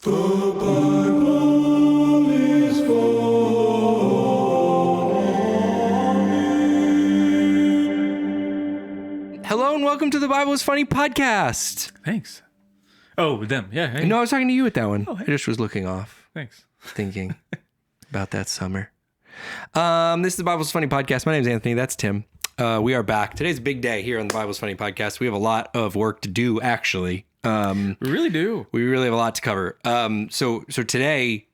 The Bible is funny. Hello and welcome to the Bible is Funny podcast. Thanks. Oh, with them. Yeah. Hey. No, I was talking to you with that one. Oh, hey. I just was looking off, Thanks. thinking about that summer. This is the Bible's Funny podcast. My name is Anthony. That's Tim. We are back. Today's a big day here on the Bible's Funny podcast. We have a lot of work to do, actually. We really do. We really have a lot to cover. So today,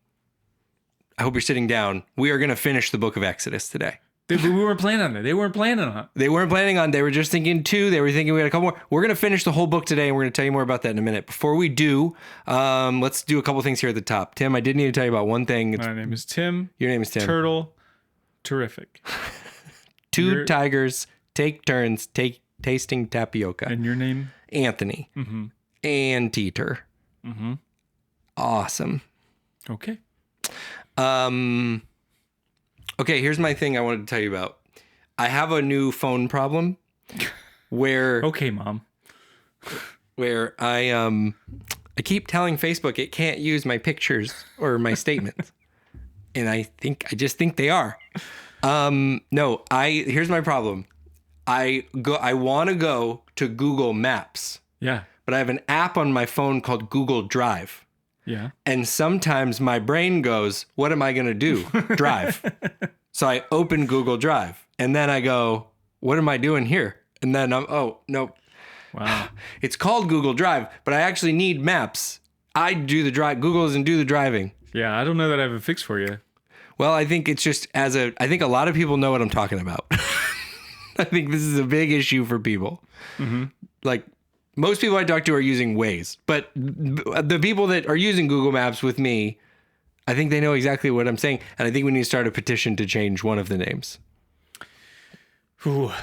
I hope you're sitting down. We are going to finish the book of Exodus today. We weren't planning on it. They weren't planning on it. They weren't planning on. They were just thinking two. They were thinking we had a couple more. We're going to finish the whole book today, and we're going to tell you more about that in a minute. Before we do, let's do a couple things here at the top. Tim, I did need to tell you about one thing. My name is Tim. Your name is Tim. Turtle. Terrific. Two tigers take turns tasting tapioca. And your name? Anthony. Mm-hmm. And Teeter. Mm-hmm. Awesome. Okay. Okay, here's my thing I wanted to tell you about. I have a new phone problem where Okay, Mom. where I keep telling Facebook it can't use my pictures or my statements. And I just think they are. No, here's my problem. I want to go to Google Maps. Yeah. But I have an app on my phone called Google Drive. Yeah. And sometimes my brain goes, what am I going to do? Drive. So I open Google Drive and then I go, what am I doing here? And then no. Wow. It's called Google Drive, but I actually need maps. I do the drive. Google doesn't do the driving. Yeah, I don't know that I have a fix for you. Well, I think it's just I think a lot of people know what I'm talking about. I think this is a big issue for people. Mm-hmm. Like, most people I talk to are using Waze, but the people that are using Google Maps with me, I think they know exactly what I'm saying. And I think we need to start a petition to change one of the names. Ooh.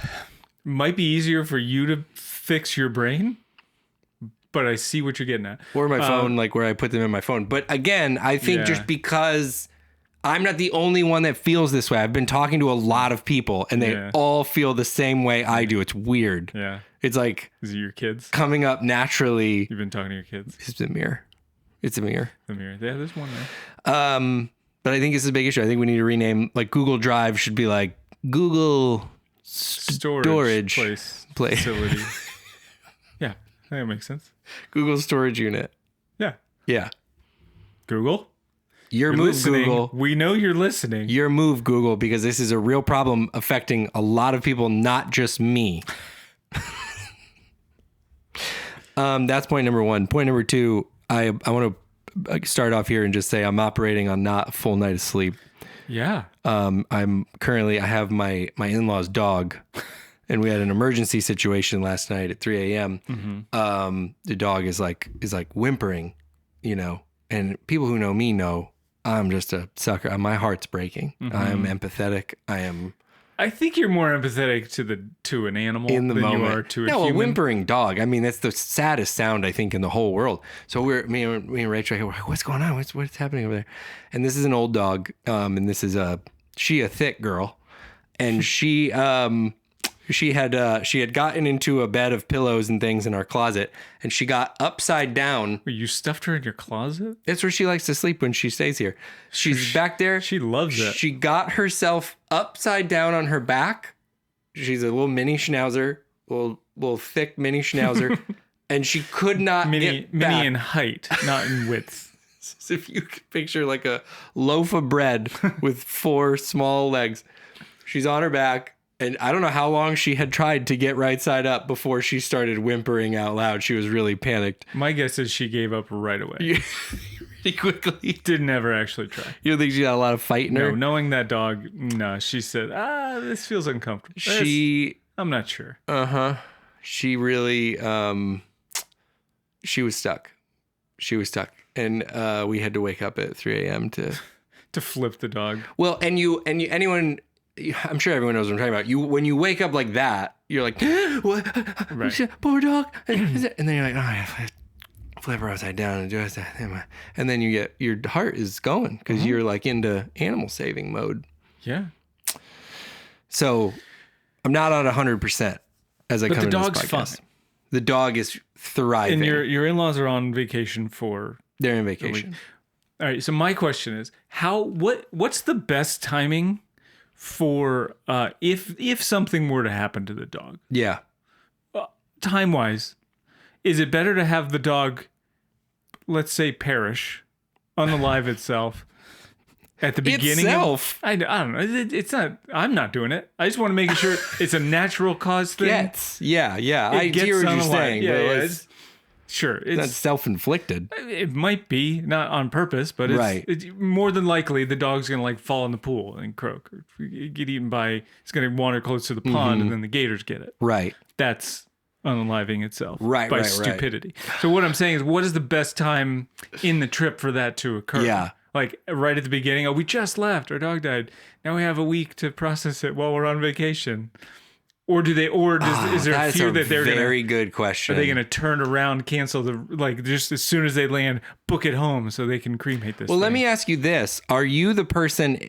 Might be easier for you to fix your brain, but I see what you're getting at. Or my phone, like where I put them in my phone. But again, I think just because I'm not the only one that feels this way. I've been talking to a lot of people and they all feel the same way I do. It's weird. Yeah. It's like, is it your kids? Coming up naturally. You've been talking to your kids? It's a mirror. It's a mirror. The mirror. Yeah, there's one there. But I think this is a big issue. I think we need to rename, like Google Drive should be like Google Storage Facility. Yeah, that makes sense. Google Storage Unit. Yeah. Yeah. Google? You're move, listening. Google. We know you're listening. Your move, Google, because this is a real problem affecting a lot of people, not just me. That's point number one. Point number two, I want to start off here and just say I'm operating on not a full night of sleep. Yeah. I have my in-laws' dog, and we had an emergency situation last night at 3 a.m. Mm-hmm. The dog is like whimpering, and people who know me know I'm just a sucker. My heart's breaking. Mm-hmm. I am empathetic. I think you're more empathetic to an animal in the than moment. You are to a human. human. A whimpering dog. I mean, that's the saddest sound I think in the whole world. So me and Rachel, we're like, what's going on? What's happening over there? And this is an old dog. And this is a thick girl, and she had gotten into a bed of pillows and things in our closet, and she got upside down. You stuffed her in your closet? That's where she likes to sleep when she stays here. She's back there. She loves it. She got herself upside down on her back. She's a little mini schnauzer, little thick mini schnauzer, and she could not get back. Mini in height, not in width. So if you could picture like a loaf of bread with 4 small legs, she's on her back. And I don't know how long she had tried to get right side up before she started whimpering out loud. She was really panicked. My guess is she gave up right away. Pretty quickly. Didn't ever actually try. You don't think she got a lot of fight in her? No, knowing that dog, no. She said, this feels uncomfortable. I'm not sure. Uh-huh. She really, she was stuck. And we had to wake up at 3 a.m. to flip the dog. Well, and anyone... I'm sure everyone knows what I'm talking about. When you wake up like that, you're like, what? Right. Poor dog. And then you're like, I have to flip her upside down and do that. And then your heart is going because you're like into animal saving mode. Yeah. So I'm not on 100% as I come into this podcast. But the dog's fine. The dog is thriving. And your in-laws are on vacation for They're in vacation. All right. So my question is, what's the best timing for if something were to happen to the dog? Yeah. Time wise, is it better to have the dog, let's say, perish, unalive itself at the beginning? I don't know. It's not. I'm not doing it. I just want to make sure it's a natural cause thing. Yeah. I hear what you're saying. Yeah. Sure. It's not self-inflicted. It might be, not on purpose, but it's more than likely the dog's going to like fall in the pool and croak or get eaten by, it's going to wander close to the pond and then the gators get it. Right. That's unaliving itself by stupidity. Right. So what I'm saying is, what is the best time in the trip for that to occur? Yeah. Like right at the beginning, we just left, our dog died. Now we have a week to process it while we're on vacation. Or is there a fear that they're very good question? Are they going to turn around, cancel just as soon as they land, book it home so they can cremate this? Well, let me ask you this: are you the person?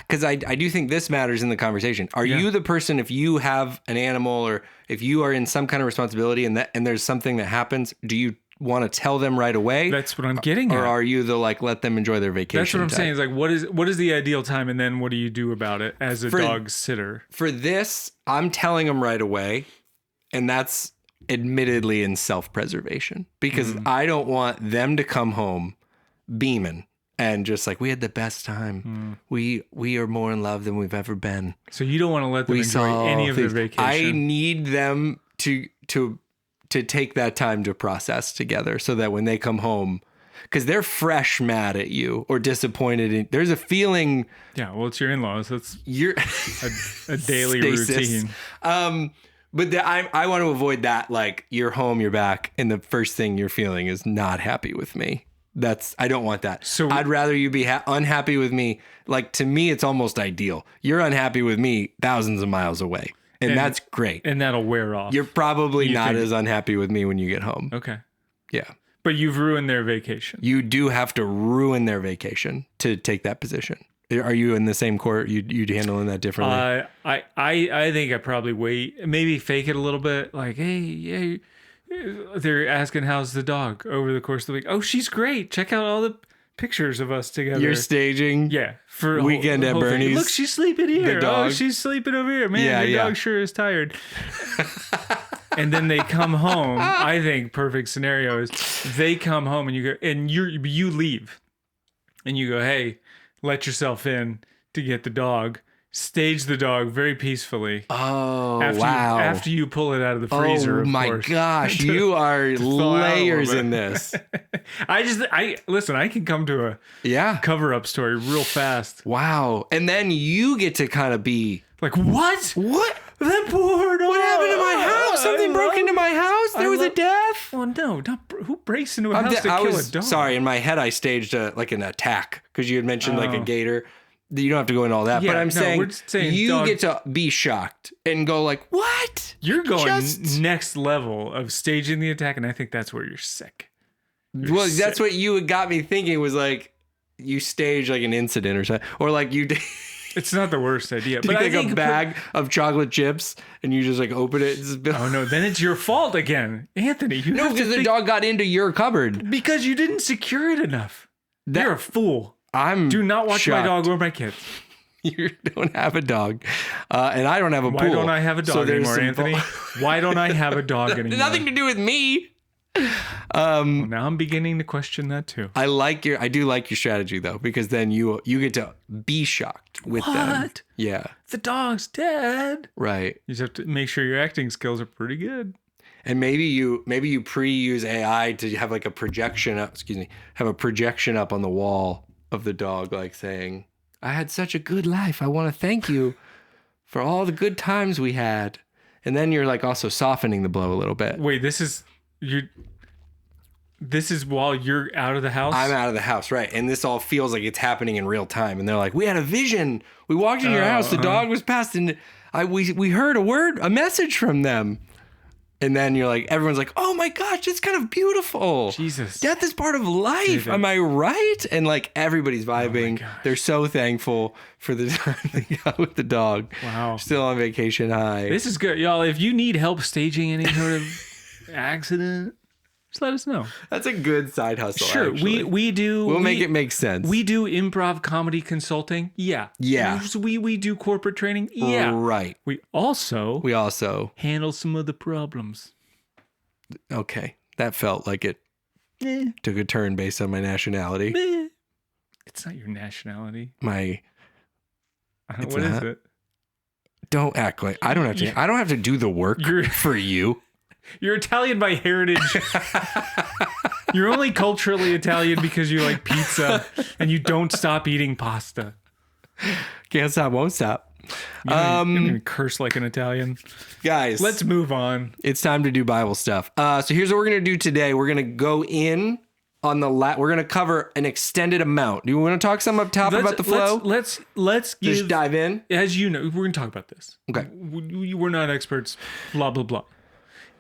Because I do think this matters in the conversation. Are you the person, if you have an animal or if you are in some kind of responsibility and there's something that happens, do you want to tell them right away? That's what I'm getting at. Or are you the let them enjoy their vacation? That's what I'm type? saying. Is like, what is the ideal time, and then what do you do about it as a dog sitter? For this, I'm telling them right away, and that's admittedly in self-preservation because I don't want them to come home beaming and just like, we had the best time. We are more in love than we've ever been. So you don't want to let them enjoy any of their vacation. I need them to take that time to process together so that when they come home, because they're fresh mad at you or disappointed. There's a feeling. Yeah, well, it's your in-laws. That's a daily stasis. routine. But I want to avoid that. Like, you're home, you're back, and the first thing you're feeling is not happy with me. I don't want that. So I'd rather you be unhappy with me. Like, to me, it's almost ideal. You're unhappy with me thousands of miles away. And that's great. And that'll wear off. You're probably not as unhappy with me when you get home. Okay. Yeah. But you've ruined their vacation. You do have to ruin their vacation to take that position. Are you in the same court? You'd handling that differently? I think I probably maybe fake it a little bit. Like, hey, they're asking how's the dog over the course of the week. Oh, she's great. Check out all the pictures of us together. You're staging? Yeah. For weekend at Bernie's. Look, she's sleeping here. The dog. Oh, she's sleeping over here. Man, your dog sure is tired. And then they come home. I think perfect scenario is they come home and you go, and you leave. And you go, hey, let yourself in to get the dog. Stage the dog very peacefully. Oh, wow. After you pull it out of the freezer, of my course. Gosh, you are layers in this. Listen, I can come to a cover-up story real fast. Wow. And then you get to kind of be like, what? What? That poor dog. What happened to my house? Something broke into my house? There was a death? Well, no. Who breaks into a house to kill a dog? Sorry, in my head, I staged an attack because you had mentioned like a gator. You don't have to go into all that, but I'm saying you get to be shocked and go like, what? You're going next level of staging the attack, and I think that's where you're sick. That's what you got me thinking was like, you stage like an incident or something, or like you did. It's not the worst idea. But I think a bag of chocolate chips and you just like open it. Oh no, then it's your fault again, Anthony. No, because the dog got into your cupboard because you didn't secure it enough. You're a fool. Do not watch my dog or my kids. You don't have a dog, and I don't have a pool. Why don't I have a dog anymore, Anthony? Why don't I have a dog anymore? Nothing to do with me. Well, now I'm beginning to question that too. I do like your strategy though, because then you get to be shocked with them. Yeah, the dog's dead. Right. You just have to make sure your acting skills are pretty good. And maybe you pre-use AI to have like a projection up. Have a projection up on the wall of the dog, like saying, I had such a good life. I want to thank you for all the good times we had. And then you're like also softening the blow a little bit. Wait, this is while you're out of the house? I'm out of the house, right. And this all feels like it's happening in real time. And they're like, we had a vision. We walked in your house. The dog was passed and we heard a message from them. And then you're like, everyone's like, oh my gosh, it's kind of beautiful. Jesus. Death is part of life. Am I right? And like everybody's vibing. They're so thankful for the time they got with the dog. Wow. Still on vacation high. This is good. Y'all, if you need help staging any sort of accident, just let us know. That's a good side hustle. Sure, actually. we do. We'll make it make sense. We do improv comedy consulting. Yeah. We do corporate training. Yeah. Right. We also handle some of the problems. Okay. That felt like it took a turn based on my nationality. It's not your nationality. What is it? Don't act like I don't have to do the work for you. You're Italian by heritage. You're only culturally Italian because you like pizza and you don't stop eating pasta. Can't stop, won't stop. You don't even curse like an Italian. Guys, let's move on. It's time to do Bible stuff. So here's what we're going to do today. We're going to go in on we're going to cover an extended amount. Do you want to talk some up top about the flow? Let's just dive in. As you know, we're going to talk about this. Okay. We're not experts, blah, blah, blah.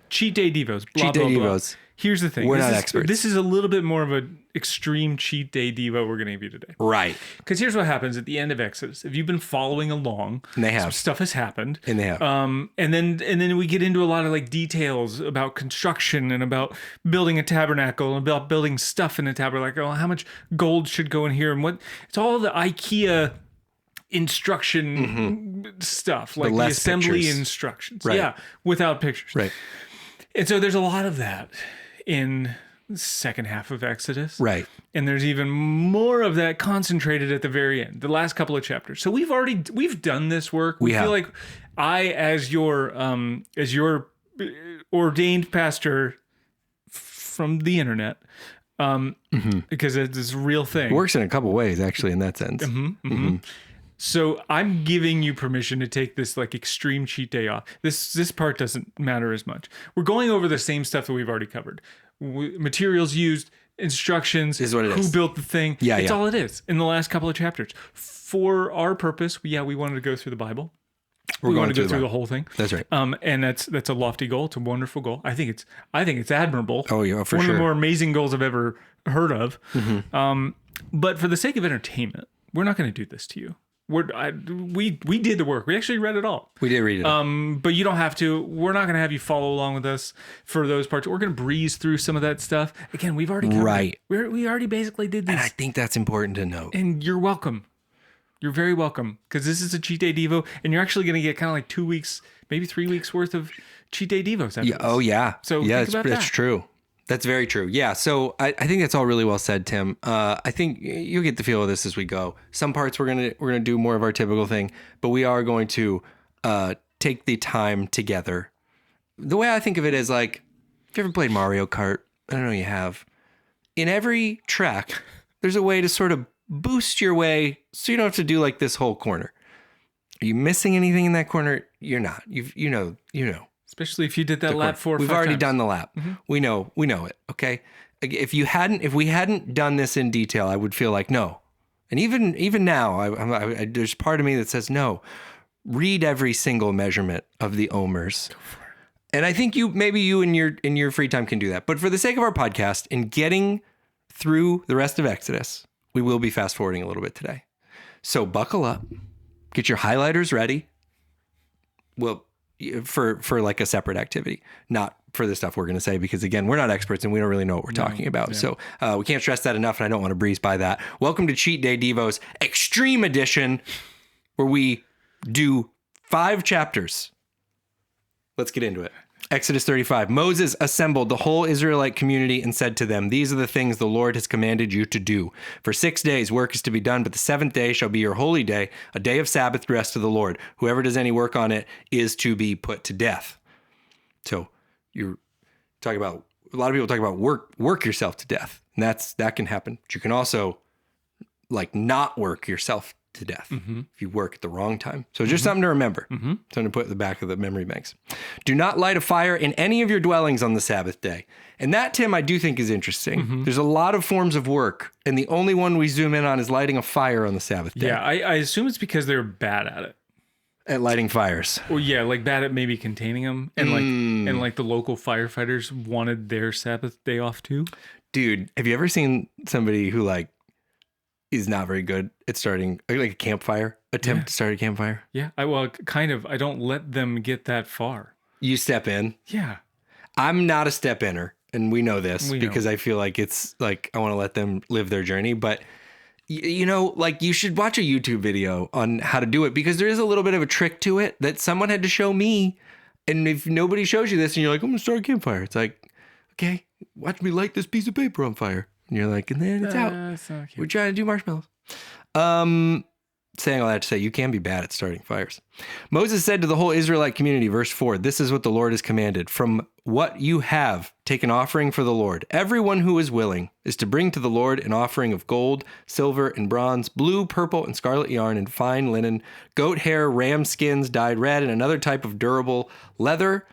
Cheat day devos, blah, cheat day blah, devos. Blah. Here's the thing. We're not experts. This is a little bit more of an extreme cheat day devo we're going to give you today. Right. Because here's what happens at the end of Exodus. If you've been following along, and they have. Some stuff has happened. And they have. And then we get into a lot of like details about construction and about building a tabernacle and about building stuff in a tabernacle. How much gold should go in here and what? It's all the IKEA instruction stuff, like the assembly pictures. Instructions. Right. Yeah, without pictures. Right. And so there's a lot of that in the second half of Exodus. Right. And there's even more of that concentrated at the very end, the last couple of chapters. So we've done this work. We feel like as your ordained pastor from the internet, because it's a real thing. It works in a couple ways, actually, in that sense. So I'm giving you permission to take this like extreme cheat day off. This part doesn't matter as much. We're going over the same stuff that we've already covered. Materials used, instructions, is what it who is. built the thing. Yeah, it's all it is in the last couple of chapters. For our purpose, we wanted to go through the Bible. We want to go through the whole thing. That's right. And that's a lofty goal. It's a wonderful goal. I think it's admirable. Oh yeah, for One sure. of the more amazing goals I've ever heard of. But for the sake of entertainment, we're not going to do this to you. We did the work. We actually read it all. We did read it. But you don't have to. We're not going to have you follow along with us for those parts. We're going to breeze through some of that stuff. Again, we've already covered it. We already basically did this. And I think that's important to note. And you're welcome. You're very welcome, because this is a cheat day devo, and you're actually going to get kind of like 2 weeks, maybe 3 weeks worth of cheat day devos. Yeah. Oh yeah. So yeah, think about that. That's true. That's very true. Yeah. So I think that's all really well said, Tim. I think you'll get the feel of this as we go. Some parts we're gonna do more of our typical thing, but we are going to take the time together. The way I think of it is like, if you ever played Mario Kart, I don't know you have. In every track, there's a way to sort of boost your way, so you don't have to do like this whole corner. Are you missing anything in that corner? You're not. You know. Especially if you did that lap 4 or 5 We've already times. done the lap. We know it. Okay. If we hadn't done this in detail, I would feel like no. And even now, there's part of me that says no. Read every single measurement of the omers. Go for it. And I think maybe you in your free time can do that. But for the sake of our podcast, in getting through the rest of Exodus, we will be fast forwarding a little bit today. So buckle up, get your highlighters ready. Well, for like a separate activity, not for the stuff we're going to say, because again, we're not experts and we don't really know what we're talking about. Yeah. So we can't stress that enough, and I don't want to breeze by that. Welcome to Cheat Day Devos Extreme Edition, where we do 5 chapters. Let's get into it. Exodus 35. Moses assembled the whole Israelite community and said to them, "These are the things the Lord has commanded you to do. For 6 days work is to be done, but the 7th day shall be your holy day, a day of Sabbath rest to the Lord. Whoever does any work on it is to be put to death." So you're talking about, a lot of people talk about work yourself to death. And that can happen. But you can also like not work yourself to death if you work at the wrong time. So just something to remember. Something to put in the back of the memory banks. Do not light a fire in any of your dwellings on the Sabbath day. And that, Tim, I do think is interesting. There's a lot of forms of work, and the only one we zoom in on is lighting a fire on the Sabbath day. Yeah, I assume it's because they're bad at it. At lighting fires. Well, yeah, like bad at maybe containing them, and like the local firefighters wanted their Sabbath day off too. Dude, have you ever seen somebody who like is not very good at starting like a campfire, attempt to start a campfire? Yeah, I don't let them get that far. You step in. Yeah. I'm not a step inner. and we know this because I feel like it's like I want to let them live their journey. But like you should watch a YouTube video on how to do it, because there is a little bit of a trick to it that someone had to show me. And if nobody shows you this and you're like, I'm gonna start a campfire, it's like, okay, watch me light this piece of paper on fire. And you're like, and then it's out. We're trying to do marshmallows. Saying all that to say, you can be bad at starting fires. Moses said to the whole Israelite community, verse 4, this is what the Lord has commanded. From what you have, take an offering for the Lord. Everyone who is willing is to bring to the Lord an offering of gold, silver, and bronze, blue, purple, and scarlet yarn, and fine linen, goat hair, ram skins dyed red, and another type of durable leather,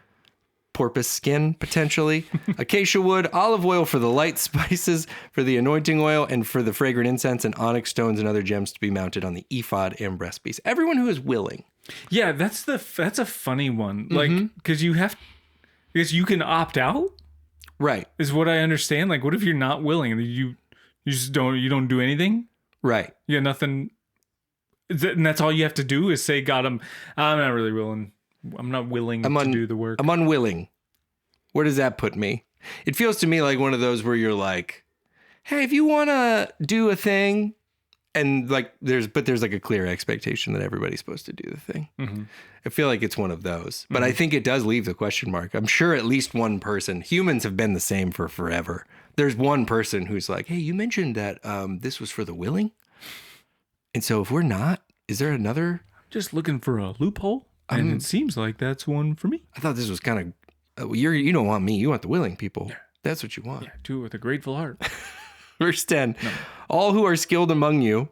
porpoise skin, potentially, acacia wood, olive oil for the light spices, for the anointing oil, and for the fragrant incense, and onyx stones and other gems to be mounted on the ephod and breastpiece. Everyone who is willing. Yeah, that's a funny one. Like, because you can opt out. Right. Is what I understand. Like, what if you're not willing? You just don't do anything? Right. You got nothing. And that's all you have to do is say, God, I'm not really willing. I'm not willing to do the work. I'm unwilling. Where does that put me? It feels to me like one of those where you're like, hey, if you want to do a thing, and like there's like a clear expectation that everybody's supposed to do the thing. Mm-hmm. I feel like it's one of those, but I think it does leave the question mark. I'm sure at least one person, humans have been the same for forever. There's one person who's like, hey, you mentioned that this was for the willing. And so if we're not, is there another? Just looking for a loophole. And it seems like that's one for me. I thought this was kind of, you don't want me. You want the willing people. Yeah. That's what you want. Yeah, do it with a grateful heart. Verse 10, all who are skilled among you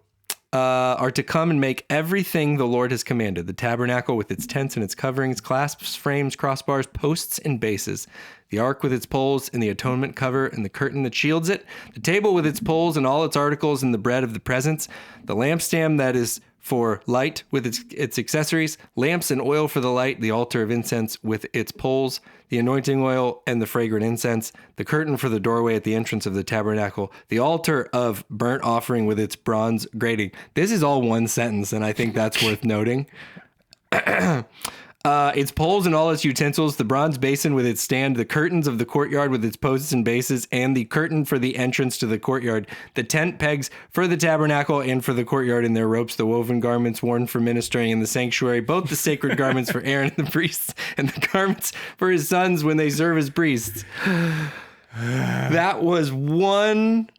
are to come and make everything the Lord has commanded. The tabernacle with its tents and its coverings, clasps, frames, crossbars, posts, and bases. The ark with its poles and the atonement cover and the curtain that shields it. The table with its poles and all its articles and the bread of the presence. The lampstand that is for light with its accessories, lamps and oil for the light, the altar of incense with its poles, the anointing oil and the fragrant incense, the curtain for the doorway at the entrance of the tabernacle, the altar of burnt offering with its bronze grating. This is all one sentence, and I think that's worth noting. Its poles and all its utensils, the bronze basin with its stand, the curtains of the courtyard with its posts and bases, and the curtain for the entrance to the courtyard, the tent pegs for the tabernacle and for the courtyard and their ropes, the woven garments worn for ministering in the sanctuary, both the sacred garments for Aaron and the priests, and the garments for his sons when they serve as priests. That was one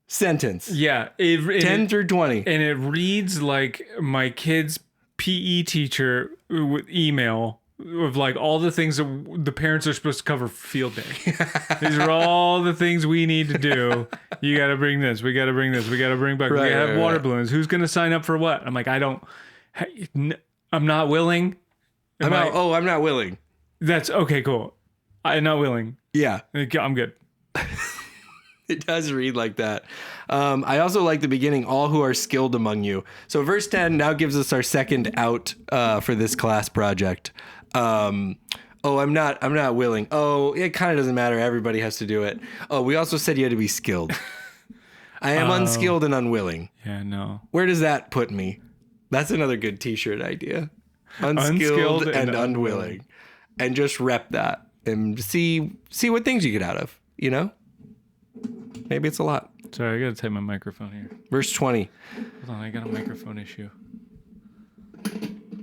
sentence. Yeah. 10 through 20. And it reads like my kid's PE teacher with email of like all the things that the parents are supposed to cover for field day. These are all the things we need to do. You got to bring this. We got to bring this. We got to bring back. We got to have water balloons. Who's going to sign up for what? I'm like, I'm not willing. I'm not willing. That's okay. Cool. I'm not willing. Yeah. I'm good. It does read like that. I also like the beginning, all who are skilled among you. So verse 10 now gives us our second out for this class project. I'm not willing. Oh, it kind of doesn't matter. Everybody has to do it. Oh, we also said you had to be skilled. I am unskilled and unwilling. Yeah, no. Where does that put me? That's another good t-shirt idea. Unskilled and unwilling. And just rep that and see what things you get out of, you know? Maybe it's a lot. Sorry, I gotta take my microphone here. Verse 20. Hold on, I got a microphone issue.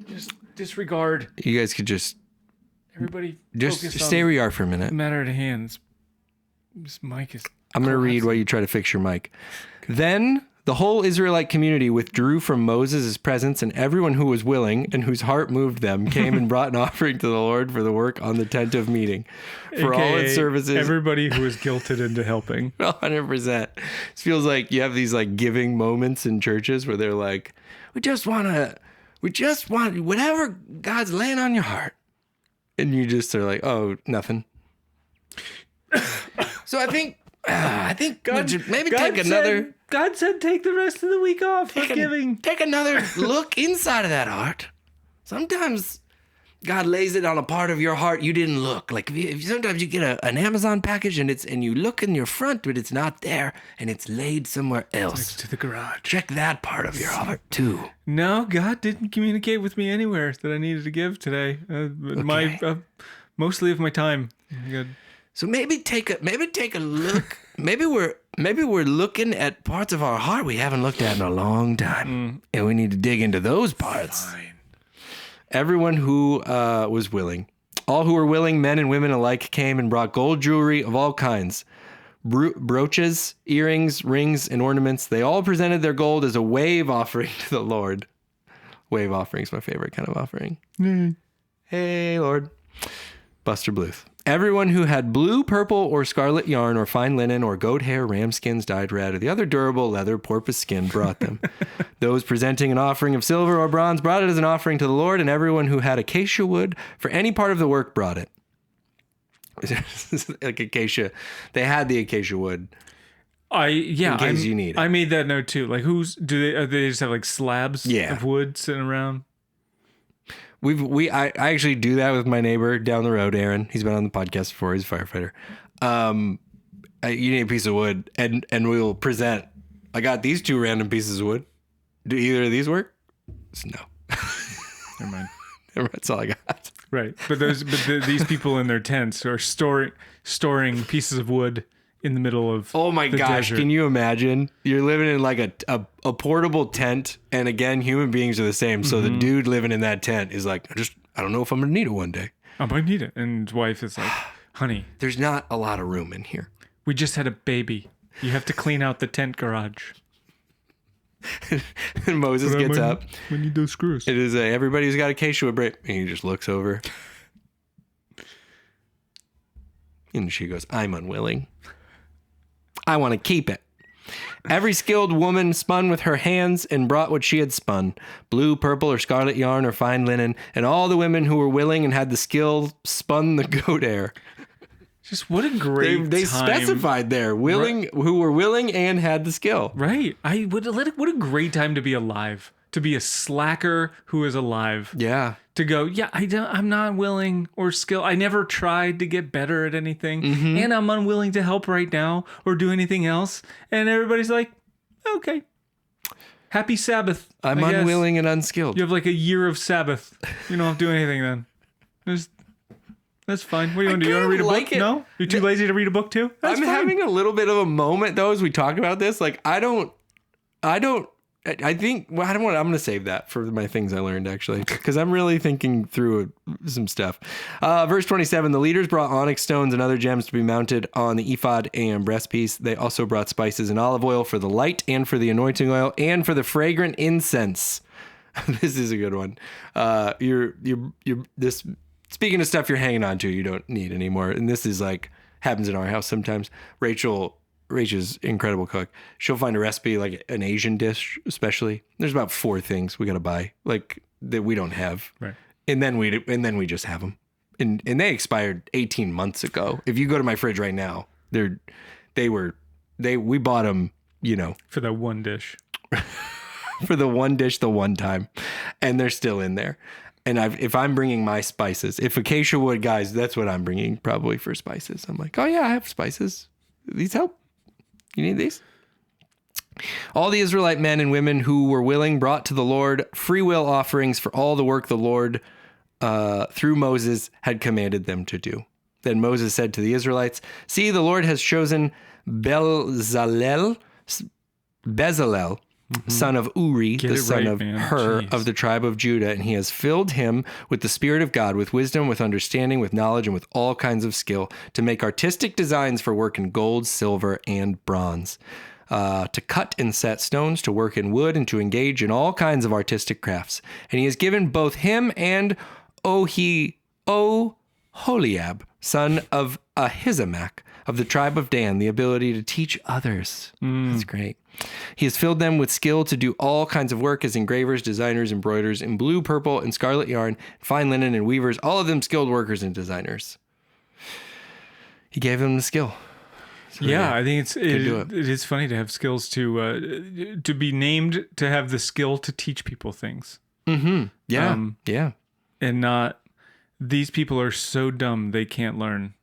Just disregard. You guys could just... Everybody just stay where you are for a minute. Matter at hand. This mic is... I'm going to read while you try to fix your mic. Then the whole Israelite community withdrew from Moses' presence, and everyone who was willing and whose heart moved them came and brought an offering to the Lord for the work on the tent of meeting. For all its services. Everybody who was guilted into helping. 100%. It feels like you have these like giving moments in churches where they're like, we just want whatever God's laying on your heart. And you just are like, oh, nothing. So I think God said take the rest of the week off for giving. Take another look inside of that heart. Sometimes God lays it on a part of your heart you didn't look. Like if sometimes you get an Amazon package and you look in your front, but it's not there and it's laid somewhere else. Next to the garage. Check that part of your heart too. No, God didn't communicate with me anywhere that I needed to give today. Mostly of my time. So maybe take a look. maybe we're looking at parts of our heart we haven't looked at in a long time, and we need to dig into those parts. Fine. Everyone who was willing, all who were willing, men and women alike, came and brought gold jewelry of all kinds, brooches, earrings, rings, and ornaments. They all presented their gold as a wave offering to the Lord. Wave offering is my favorite kind of offering. Hey, Lord. Buster Bluth. Everyone who had blue, purple, or scarlet yarn, or fine linen, or goat hair, ram skins dyed red, or the other durable leather, porpoise skin brought them. Those presenting an offering of silver or bronze brought it as an offering to the Lord, and everyone who had acacia wood for any part of the work brought it. Like acacia. They had the acacia wood. In case you need it. I made that note too. Like, do they just have like slabs of wood sitting around? I actually do that with my neighbor down the road, Aaron. He's been on the podcast before. He's a firefighter. You need a piece of wood, and we'll present. I got these 2 random pieces of wood. Do either of these work? No. Never mind. That's all I got. Right, but these people in their tents are storing pieces of wood in the middle of my gosh, desert. Can you imagine? You're living in like a portable tent, and again, human beings are the same. So the dude living in that tent is like, I don't know if I'm gonna need it one day. I might need it. And his wife is like, honey, there's not a lot of room in here. We just had a baby. You have to clean out the tent garage. And Moses gets up. We need those screws. It is everybody who's got a acacia wood break. And he just looks over. And she goes, I'm unwilling. I want to keep it. Every skilled woman spun with her hands and brought what she had spun, blue, purple, or scarlet yarn or fine linen, and all the women who were willing and had the skill spun the goat hair. Just what a great they time. specified there, willing, who were willing and had the skill. Right. What a great time to be alive. To be a slacker who is alive. Yeah. To go, I'm not willing or skilled. I never tried to get better at anything. And I'm unwilling to help right now or do anything else. And everybody's like, okay. Happy Sabbath. I'm unwilling and unskilled. You have like a year of Sabbath. You don't have to do anything then. That's fine. What do you want to do? You want to read a book? No? You're too lazy to read a book too? That's I'm fine. having a little bit of a moment though as we talk about this. Like I think I'm going to save that for my things I learned actually, because I'm really thinking through some stuff. Verse 27, the leaders brought onyx stones and other gems to be mounted on the ephod and breastpiece. They also brought spices and olive oil for the light and for the anointing oil and for the fragrant incense. This is a good one. This speaking of stuff you're hanging on to, you don't need anymore. And this is like happens in our house sometimes. Rachel's incredible cook. She'll find a recipe like an Asian dish, especially. There's about 4 things we got to buy like that we don't have. Right. And then we just have them. And they expired 18 months ago. If you go to my fridge right now, we bought them, for that one dish. For the one dish, the one time. And they're still in there. And if I'm bringing my spices, if acacia wood, guys, that's what I'm bringing probably for spices. I'm like, oh yeah, I have spices. These help. You need these? All the Israelite men and women who were willing brought to the Lord free will offerings for all the work the Lord, through Moses, had commanded them to do. Then Moses said to the Israelites, see, the Lord has chosen Bezalel, son of Uri, the son of Hur, of the tribe of Judah, and he has filled him with the Spirit of God, with wisdom, with understanding, with knowledge, and with all kinds of skill, to make artistic designs for work in gold, silver, and bronze, to cut and set stones, to work in wood, and to engage in all kinds of artistic crafts. And he has given both him and Oholiab, son of Ahisamach, of the tribe of Dan, the ability to teach others. That's great. He has filled them with skill to do all kinds of work as engravers, designers, embroiders in blue, purple, and scarlet yarn, fine linen, and weavers, all of them skilled workers and designers. He gave them the skill. So I think it is funny to have skills to be named, to have the skill to teach people things. Mm-hmm. Yeah. And not, these people are so dumb they can't learn.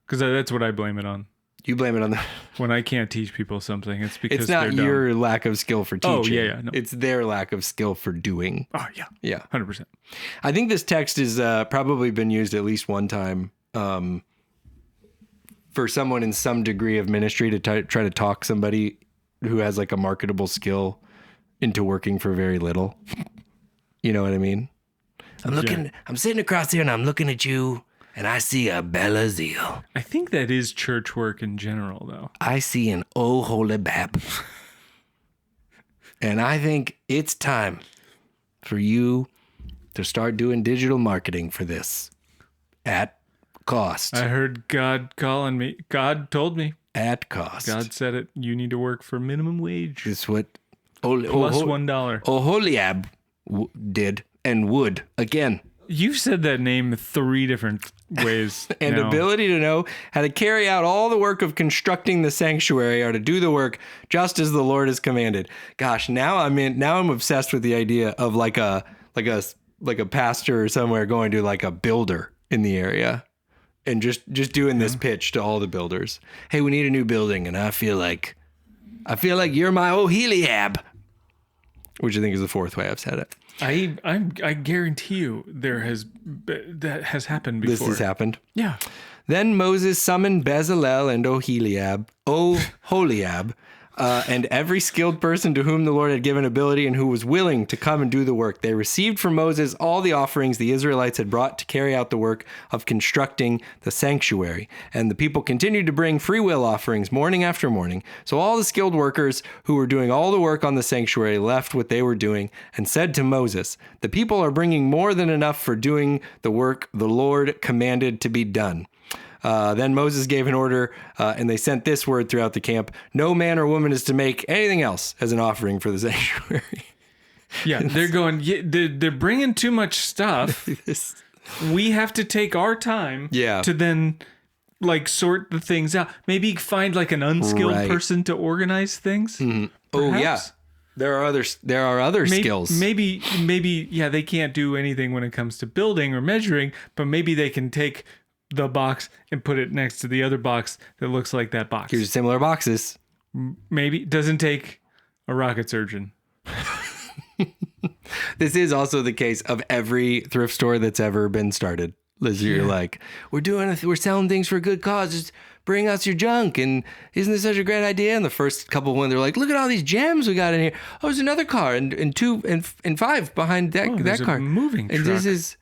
Because that's what I blame it on. You blame it on that. When I can't teach people something, it's because it's not they're dumb. Your lack of skill for teaching. Oh, yeah. No. It's their lack of skill for doing. Oh, yeah. Yeah. 100%. I think this text has probably been used at least one time for someone in some degree of ministry to try to talk somebody who has like a marketable skill into working for very little. You know what I mean? I'm sitting across here and I'm looking at you and I see a bella zeal. I think that is church work in general, though. I see an oh holy bab. And I think it's time for you to start doing digital marketing for this at cost. I heard God calling me. God told me. At cost. God said it. You need to work for minimum wage. It's what plus $1. Oholiab did and would again. You've said that name 3 different ways. And now. ability to know how to carry out all the work of constructing the sanctuary, or to do the work just as the Lord has commanded. Gosh, now I'm obsessed with the idea of like a pastor or somewhere going to like a builder in the area and just doing this pitch to all the builders. Hey, we need a new building, and I feel like you're my Oholiab, which I think is the 4th way I've said it. I guarantee you that has happened before. This has happened. Yeah. Then Moses summoned Bezalel and Oholiab, and every skilled person to whom the Lord had given ability and who was willing to come and do the work. They received from Moses all the offerings the Israelites had brought to carry out the work of constructing the sanctuary. And the people continued to bring free will offerings morning after morning. So all the skilled workers who were doing all the work on the sanctuary left what they were doing and said to Moses, "The people are bringing more than enough for doing the work the Lord commanded to be done." Then Moses gave an order, and they sent this word throughout the camp: no man or woman is to make anything else as an offering for the sanctuary. Yeah, they're going, they're bringing too much stuff. We have to take our time to then like sort the things out. Maybe find like an unskilled person to organize things. Mm-hmm. Oh, yeah. There are other skills. Maybe, they can't do anything when it comes to building or measuring, but maybe they can take the box and put it next to the other box that looks like that box. Here's similar boxes. Maybe doesn't take a rocket surgeon. This is also the case of every thrift store that's ever been started. Liz, you're like, we're selling things for a good cause. Just bring us your junk. And isn't this such a great idea? And the first couple when they're like, look at all these gems we got in here. Oh, there's another car and 2 and 5 behind that car. A moving truck. And this is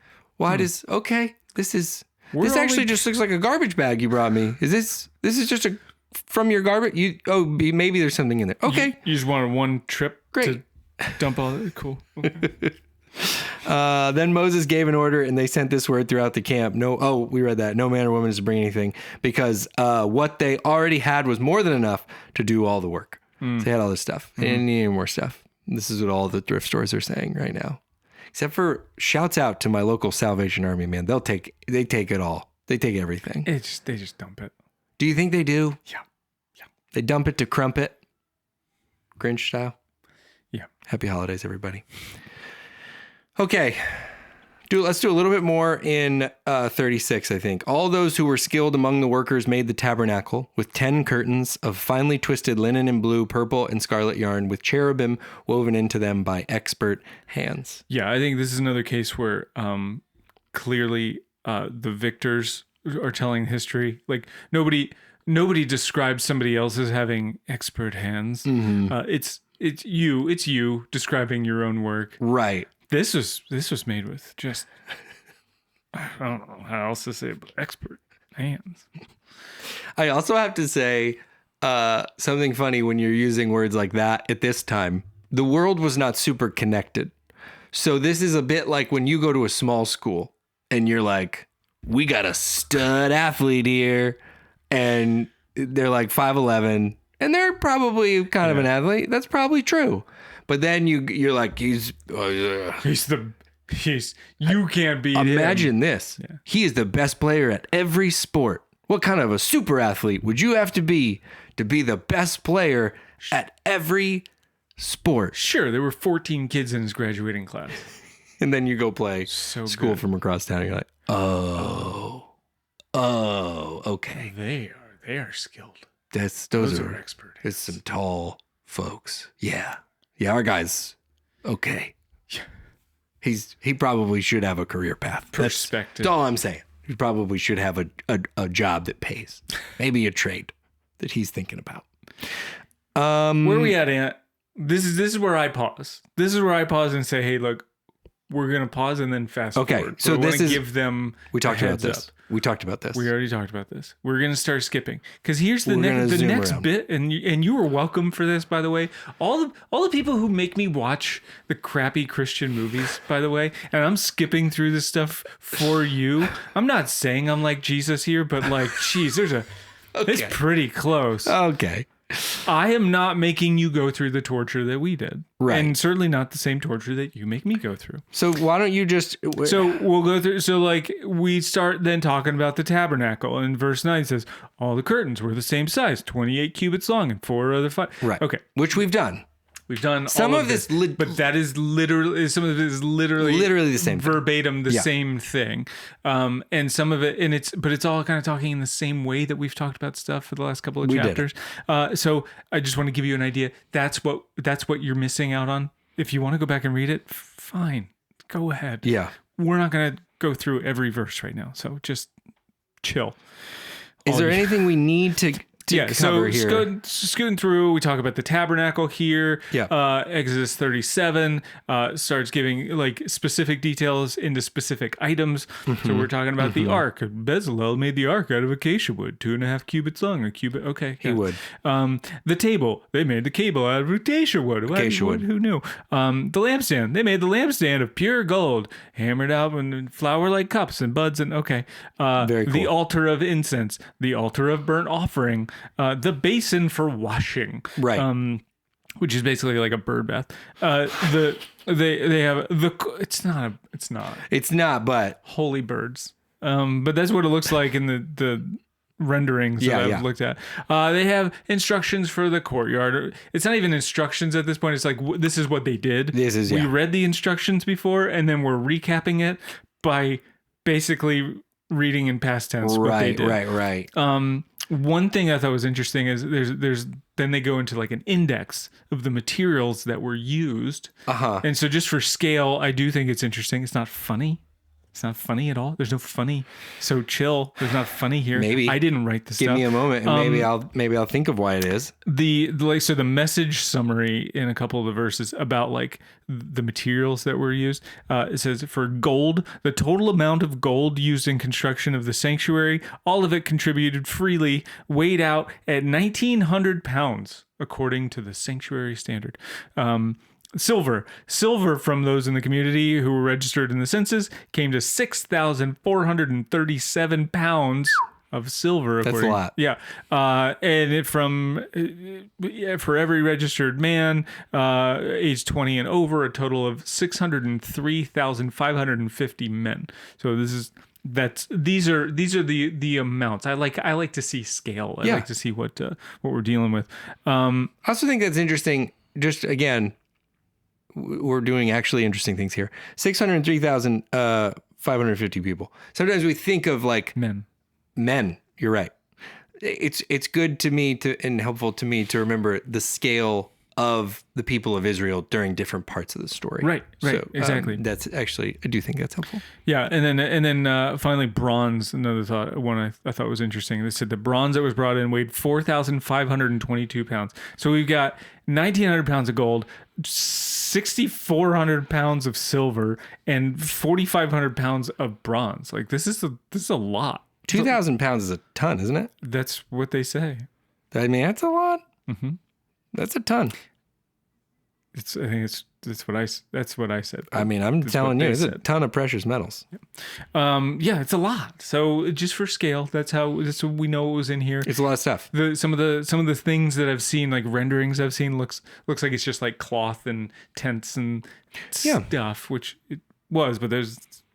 this actually just looks like a garbage bag you brought me. Is this is just from your garbage? Maybe there's something in there. Okay. You just wanted one trip to dump all that. Cool. Okay. Then Moses gave an order, and they sent this word throughout the camp. We read that. No man or woman is to bring anything, because what they already had was more than enough to do all the work. So they had all this stuff. They didn't need any more stuff. This is what all the thrift stores are saying right now. Except for shouts out to my local Salvation Army, man. They take it all. They take everything. They just dump it. Do you think they do? Yeah. They dump it to crumpet, Grinch style. Yeah. Happy holidays, everybody. Okay. Let's do a little bit more in 36, I think. All those who were skilled among the workers made the tabernacle with 10 curtains of finely twisted linen and blue, purple, and scarlet yarn, with cherubim woven into them by expert hands. Yeah, I think this is another case where clearly the victors are telling history. Like nobody describes somebody else as having expert hands. Mm-hmm. It's you describing your own work. Right. This was made with just, I don't know how else to say it, but expert hands. I also have to say something funny when you're using words like that at this time. The world was not super connected. So this is a bit like when you go to a small school and you're like, we got a stud athlete here, and they're like 5'11", and they're probably kind of an athlete. That's probably true. But then you're like, you can't beat him. Imagine this. Yeah. He is the best player at every sport. What kind of a super athlete would you have to be the best player at every sport? Sure, there were 14 kids in his graduating class. And then you go play school from across town. And you're like, okay. They are skilled. Those are expert. It's some tall folks. Yeah. Yeah, our guy's okay. Yeah. He probably should have a career path. Perspective. That's all I'm saying. who probably should have a job that pays. Maybe a trade that he's thinking about. Where are we at, Ant? This is where I pause. This is where I pause and say, hey, look, we're going to pause and then fast forward. So this is... give them we talked about this. Up. We talked about this. We already talked about this. We're going to start skipping. Because here's the next bit, and you were welcome for this, by the way. All the people who make me watch the crappy Christian movies, by the way, and I'm skipping through this stuff for you. I'm not saying I'm like Jesus here, but like, geez, it's pretty close. Okay. I am not making you go through the torture that we did. Right. And certainly not the same torture that you make me go through. So why don't you just... So we'll go through... So like we start then talking about the tabernacle. And verse 9 says, all the curtains were the same size, 28 cubits long and 4 other 5. Right. Okay. Which we've done. We've done some all of this, but that is literally, some of it is literally the same verbatim, same thing. And some of it, but it's all kind of talking in the same way that we've talked about stuff for the last couple of chapters. So I just want to give you an idea. That's what you're missing out on. If you want to go back and read it, fine, go ahead. Yeah. We're not going to go through every verse right now. So just chill. Is there anything we need to cover here? Scooting through, we talk about the tabernacle here. Yeah. Exodus 37 starts giving like specific details into specific items. Mm-hmm. So we're talking about the ark. Bezalel made the ark out of acacia wood, 2.5 cubits long, a cubit. Okay. He would. The table, they made the cable out of acacia wood. Who knew? The lampstand, they made the lampstand of pure gold, hammered out in flour like cups and buds. And very cool. The altar of incense, the altar of burnt offering, the basin for washing, right? Which is basically like a bird bath. They have it's not, but holy birds. But that's what it looks like in the renderings that I've looked at. They have instructions for the courtyard. It's not even instructions at this point. It's like this is what they did. We read the instructions before, and then we're recapping it by basically reading in past tense what they did. Right. One thing I thought was interesting is there's then they go into like an index of the materials that were used. And so just for scale, I do think it's interesting. It's not funny. It's not funny at all. There's no funny. So chill. There's not funny here. Maybe I didn't write this. Give me a moment, and maybe I'll think of why it is. The message summary in a couple of the verses about like the materials that were used. It says for gold, the total amount of gold used in construction of the sanctuary, all of it contributed freely, weighed out at 1,900 pounds according to the sanctuary standard. Silver from those in the community who were registered in the census came to 6,437 pounds of silver. That's a lot. Yeah. And for every registered man, age 20 and over, a total of 603,550 men. So these are the amounts. I like to see scale. I like to see what we're dealing with. I also think that's interesting. Just again, we're doing actually interesting things here. 603,550 people. Sometimes we think of like men. You're right. It's good to me and helpful to me to remember the scale of the people of Israel during different parts of the story. Right. So, exactly. That's actually, I do think that's helpful. Yeah. And then finally bronze, another one I thought was interesting. They said the bronze that was brought in weighed 4,522 pounds. So we've got 1,900 pounds of gold, 6,400 pounds of silver, and 4,500 pounds of bronze. Like this is a lot. 2,000 pounds is a ton, isn't it? That's what they say. I mean, that's a lot. Mm-hmm. That's a ton. That's what I said. I mean, I'm telling you, it's a ton of precious metals. Yeah, it's a lot. So just for scale, that's what we know what was in here. It's a lot of stuff. Some of the things that I've seen, like renderings I've seen, looks like it's just like cloth and tents and stuff, which it was, but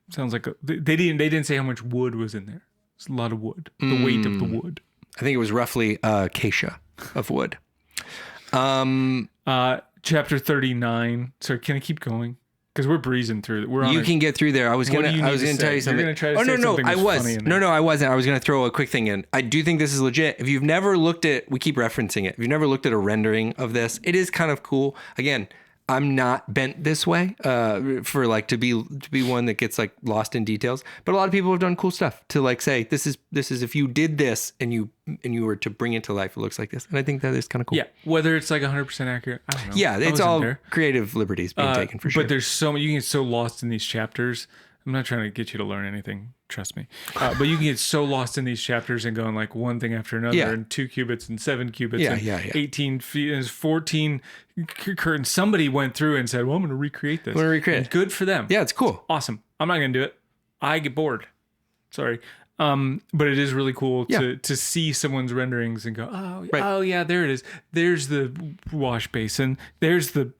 sounds like they didn't say how much wood was in there. It's a lot of wood. The weight of the wood. I think it was roughly acacia of wood. Chapter 39. So can I keep going? Because we're breezing through it. You can get through there. I was gonna tell you something. You're gonna try to say something I wasn't. I was gonna throw a quick thing in. I do think this is legit. If you've never looked at, we keep referencing it. If you've never looked at a rendering of this, it is kind of cool. Again, I'm not bent this way for like to be one that gets like lost in details. But a lot of people have done cool stuff to like say this is if you did this and you were to bring it to life, it looks like this. And I think that is kind of cool. Yeah, whether it's like 100% accurate, I don't know. Yeah, it's all creative liberties being taken for sure. But there's so many, you can get so lost in these chapters. I'm not trying to get you to learn anything, trust me. But you can get so lost in these chapters and going like one thing after another, and 2 cubits and 7 cubits and 18 feet and 14 curtains. Somebody went through and said, well, I'm going to recreate this. And good for them. Yeah, it's cool. Awesome. I'm not going to do it. I get bored. Sorry. But it is really cool to see someone's renderings and go, oh yeah, there it is. There's the wash basin. There's the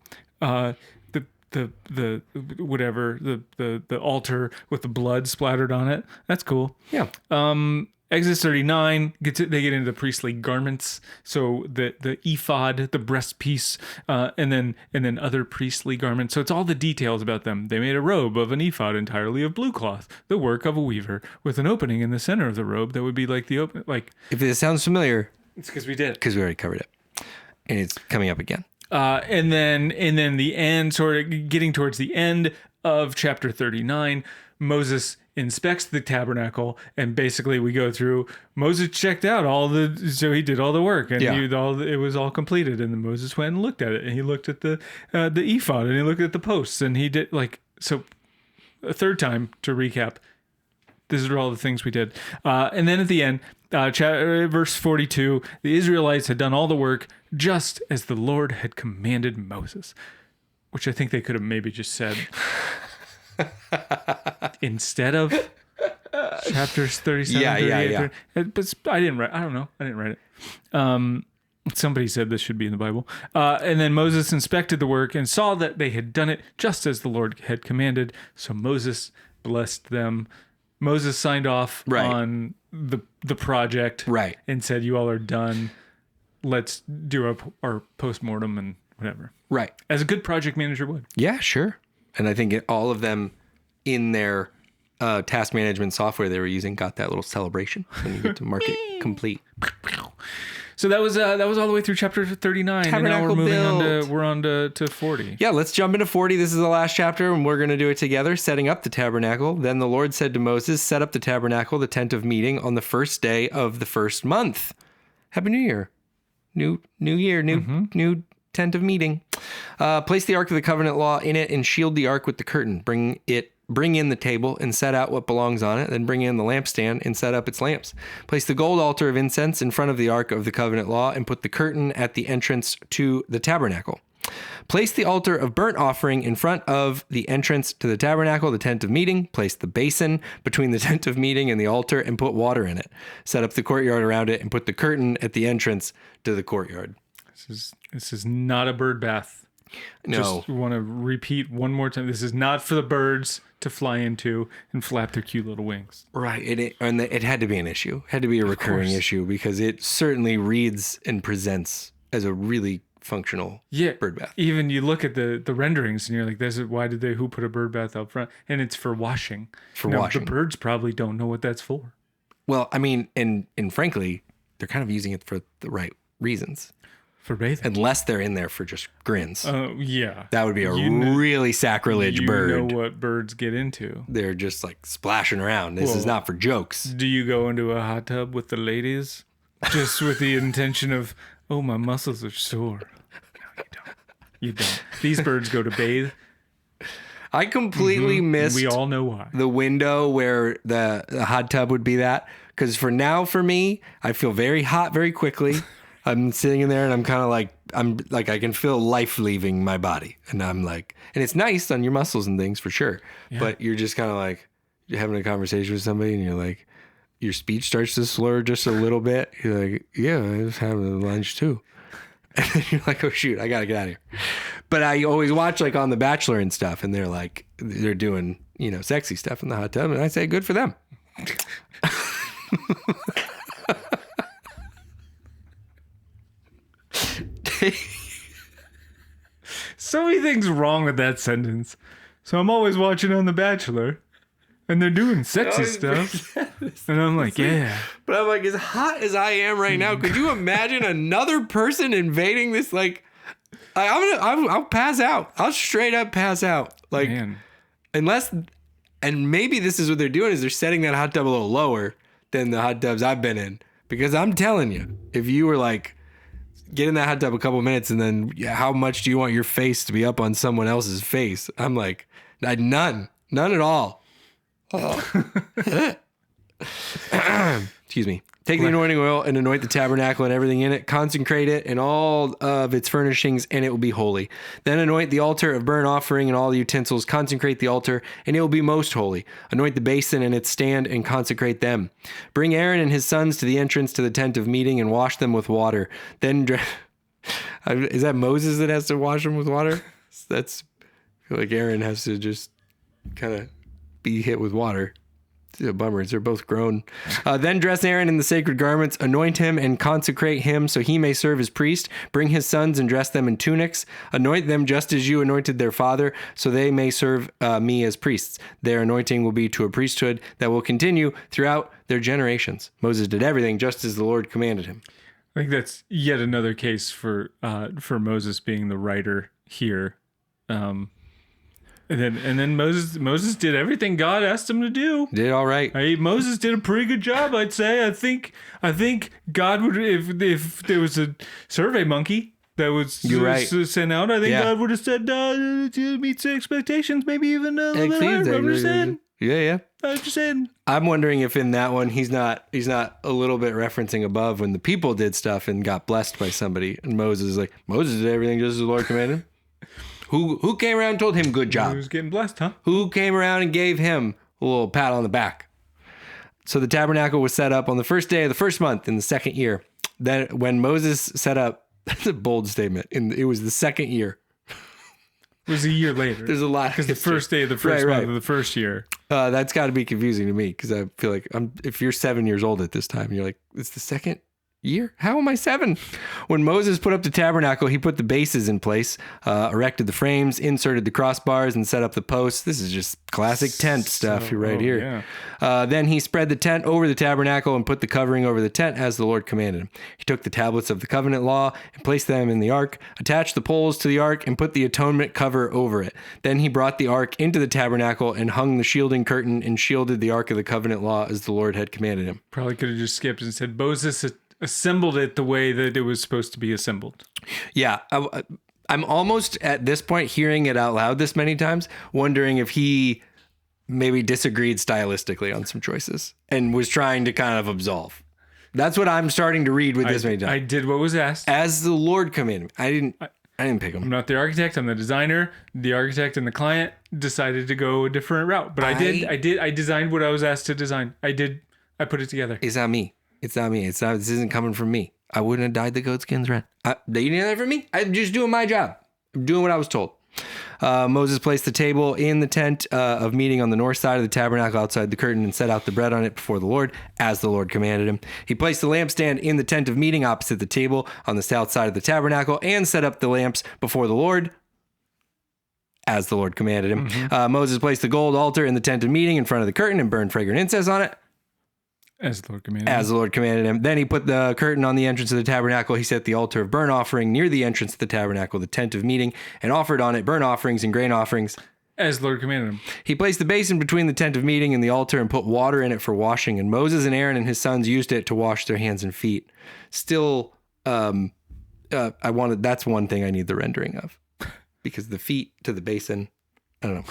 whatever, the altar with the blood splattered on it. That's cool. Yeah. Exodus 39 they get into the priestly garments. So the ephod, the breastpiece, and then other priestly garments. So it's all the details about them. They made a robe of an ephod entirely of blue cloth, the work of a weaver, with an opening in the center of the robe that would be like the open. Like if it sounds familiar, it's because we did. Because we already covered it, and it's coming up again. And then the end, sort of getting towards the end of chapter 39, Moses inspects the tabernacle, and basically we go through. Moses checked out so he did all the work, and it was all completed. And then Moses went and looked at it, and he looked at the ephod, and he looked at the posts, and he did so. A third time to recap. These are all the things we did, and then at the end. Verse 42, the Israelites had done all the work just as the Lord had commanded Moses, which I think they could have maybe just said instead of chapters 37, 38. But I didn't write. I don't know. I didn't write it. Somebody said this should be in the Bible. And then Moses inspected the work and saw that they had done it just as the Lord had commanded. So Moses blessed them. Moses signed off on the project and said, you all are done. Let's do our postmortem and whatever. Right. As a good project manager would. Yeah, sure. And I think all of them in their task management software they were using got that little celebration when you get to mark it complete. So that was all the way through chapter 39. Tabernacle and now we're build. on to 40. Yeah, let's jump into 40. This is the last chapter, and we're going to do it together, setting up the tabernacle. Then the Lord said to Moses, set up the tabernacle, the tent of meeting, on the first day of the first month. Happy New Year. New year, new tent of meeting. Place the Ark of the Covenant law in it and shield the Ark with the curtain. Bring in the table and set out what belongs on it. Then bring in the lampstand and set up its lamps. Place the gold altar of incense in front of the Ark of the Covenant law and put the curtain at the entrance to the tabernacle. Place the altar of burnt offering in front of the entrance to the tabernacle, the tent of meeting. Place the basin between the tent of meeting and the altar and put water in it. Set up the courtyard around it and put the curtain at the entrance to the courtyard. This is not a bird bath. No. Just want to repeat one more time. This is not for the birds to fly into and flap their cute little wings. Right. It had to be an issue. It had to be a recurring issue because it certainly reads and presents as a really functional bird bath. Even you look at the renderings and you're like, who put a bird bath out front? And it's for washing. The birds probably don't know what that's for. Well, I mean, and frankly, they're kind of using it for the right reasons. For bathing. Unless they're in there for just grins. Yeah. That would be a really sacrilege bird. You know what birds get into. They're just like splashing around. This is not for jokes. Do you go into a hot tub with the ladies? Just with the intention of, oh, my muscles are sore. No, you don't. These birds go to bathe. I completely missed. We all know why. The window where the hot tub would be that. Because for me, I feel very hot very quickly. I'm sitting in there and I'm kind of like, I can feel life leaving my body. And I'm like, and it's nice on your muscles and things for sure. Yeah. But you're just kind of like, you're having a conversation with somebody and you're like, your speech starts to slur just a little bit. You're like, yeah, I was having lunch too. And then you're like, oh shoot, I got to get out of here. But I always watch like on The Bachelor and stuff. And they're doing, sexy stuff in the hot tub. And I say, good for them. So many things wrong with that sentence. So I'm always watching on The Bachelor and they're doing sexy stuff. And I'm like, yeah. But I'm like, as hot as I am right now, could you imagine another person invading this? Like, I'll pass out. I'll straight up pass out. Like, Man. unless, and maybe this is what they're doing is they're setting that hot tub a little lower than the hot tubs I've been in. Because I'm telling you, if you were like, get in that hot tub a couple minutes and then how much do you want your face to be up on someone else's face? I'm like, none at all. Excuse me. Take the anointing oil and anoint the tabernacle and everything in it. Consecrate it and all of its furnishings, and it will be holy. Then anoint the altar of burnt offering and all the utensils. Consecrate the altar, and it will be most holy. Anoint the basin and its stand, and consecrate them. Bring Aaron and his sons to the entrance to the tent of meeting, and wash them with water. Then, is that Moses that has to wash them with water? That's, I feel like Aaron has to just kind of be hit with water. It's a bummer. They're both grown. Then dress Aaron in the sacred garments, anoint him and consecrate him so he may serve as priest. Bring his sons and dress them in tunics. Anoint them just as you anointed their father, so they may serve me as priests. Their anointing will be to a priesthood that will continue throughout their generations. Moses did everything just as the Lord commanded him. I think that's yet another case for Moses being the writer here. And then Moses did everything God asked him to do. Did all right. Moses did a pretty good job, I'd say. I think God would, if there was a survey monkey that was sent out, I think God would have said to meet the expectations, maybe even a little bit higher. I'm just saying. Yeah. I'm just saying. I'm wondering if in that one he's not a little bit referencing above when the people did stuff and got blessed by somebody, and Moses is like, Moses did everything just as the Lord commanded him. Who came around and told him good job? He was getting blessed, huh? Who came around and gave him a little pat on the back? So the tabernacle was set up on the first day of the first month in the second year. Then when Moses set up, that's a bold statement. It was the second year. It was a year later. There's a lot. Because the first day of the first month of the first year. That's got to be confusing to me because I feel like if you're 7 years old at this time, you're like, it's the second year? How am I 7? When Moses put up the tabernacle, he put the bases in place, erected the frames, inserted the crossbars, and set up the posts. This is just classic tent stuff right here. Yeah. Then he spread the tent over the tabernacle and put the covering over the tent as the Lord commanded him. He took the tablets of the covenant law and placed them in the ark, attached the poles to the ark, and put the atonement cover over it. Then he brought the ark into the tabernacle and hung the shielding curtain and shielded the ark of the covenant law as the Lord had commanded him. Probably could have just skipped and said, Moses assembled it the way that it was supposed to be assembled. Yeah. I'm almost at this point hearing it out loud this many times, wondering if he maybe disagreed stylistically on some choices and was trying to kind of absolve. That's what I'm starting to read with this many times. I did what was asked. As the Lord commanded. I didn't pick him. I'm not the architect. I'm the designer. The architect and the client decided to go a different route. But I designed what I was asked to design. I put it together. It's not me. This isn't coming from me. I wouldn't have dyed the goat skins red. They didn't do that for me. I'm just doing my job. I'm doing what I was told. Moses placed the table in the tent of meeting on the north side of the tabernacle outside the curtain and set out the bread on it before the Lord, as the Lord commanded him. He placed the lampstand in the tent of meeting opposite the table on the south side of the tabernacle and set up the lamps before the Lord, as the Lord commanded him. Mm-hmm. Moses placed the gold altar in the tent of meeting in front of the curtain and burned fragrant incense on it. As the Lord commanded him. Then he put the curtain on the entrance of the tabernacle. He set the altar of burnt offering near the entrance of the tabernacle, the tent of meeting, and offered on it burnt offerings and grain offerings. As the Lord commanded him. He placed the basin between the tent of meeting and the altar and put water in it for washing. And Moses and Aaron and his sons used it to wash their hands and feet. Still, that's one thing I need the rendering of. Because the feet to the basin, I don't